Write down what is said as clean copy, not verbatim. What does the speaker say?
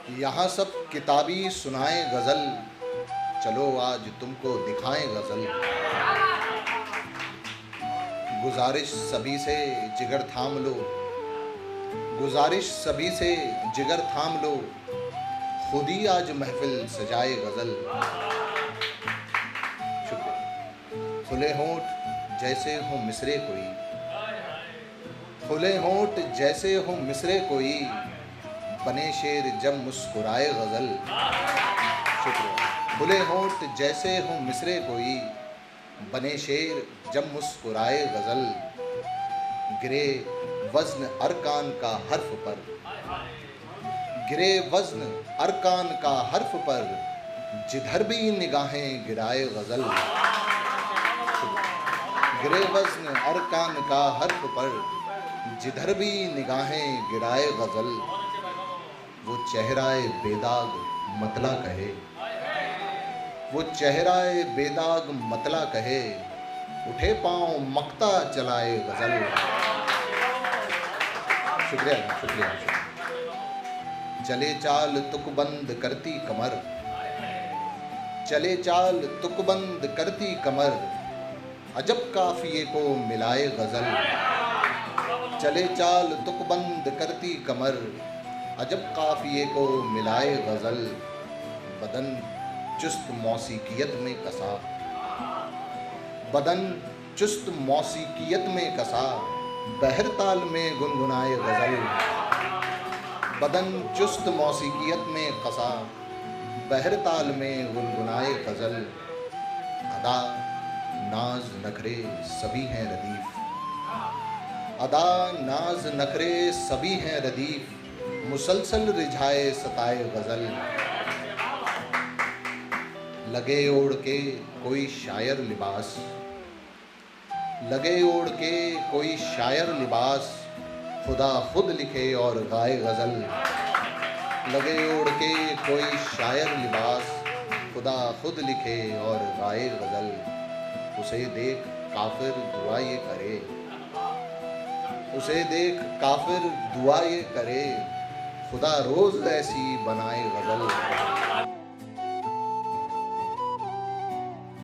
यहाँ सब किताबी सुनाए गज़ल, चलो आज तुमको दिखाएं गज़ल। गुजारिश सभी से जिगर थाम लो, गुजारिश सभी से जिगर थाम लो, खुद ही आज महफिल सजाए गज़ल। शुक्रिया। खुले होंठ जैसे हो मिसरे कोई, खुले होंठ जैसे हो मिसरे कोई, बने शेर जब मुस्कुराए गज़ल। शुक्रिया। खुले होंठ जैसे हो मिसरे कोई, बने शेर जब मुस्कुराए गज़ल। गिरे वज़्न अरकान का हर्फ पर, गिरे वज़्न अरकान का हर्फ पर, जिधर भी निगाहें गिराए गज़ल। गिरे वज़्न अरकान का हर्फ पर, जिधर भी निगाहें गिराए गज़ल। वो चेहराए बेदाग मतला कहे, वो चेहराए बेदाग मतला कहे, उठे पाँव मक्ता चलाए गज़ल। शुक्रिया शुक्रिया। चले चाल तुकबंद करती कमर, चले चाल तुकबंद करती कमर, अजब काफिए को मिलाए गज़ल। चले चाल तुकबंद करती कमर, अजब काफिए को मिलाए गज़ल। बदन चुस्त मौसीकियत में कसा, बदन चुस्त मौसीकियत में कसा, बहर ताल में गुनगुनाए गज़ल। बदन चुस्त मौसीकियत में कसा, बहर ताल में गुनगुनाए गज़ल। अदा नाज नखरे सभी हैं रदीफ, अदा नाज नखरे सभी हैं रदीफ, मुसलसल रिझाए सताए गज़ल। लगे ओढ़ के कोई शायर लिबास, लगे ओढ़ के कोई शायर लिबास, खुदा खुद लिखे और गाए गज़ल। लगे ओढ़ के कोई शायर लिबास, खुदा खुद लिखे और गाए गज़ल। उसे देख काफिर दुआ ये करे, उसे देख काफिर दुआ ये करे, खुदा रोज़ ऐसी बनाए गज़ल।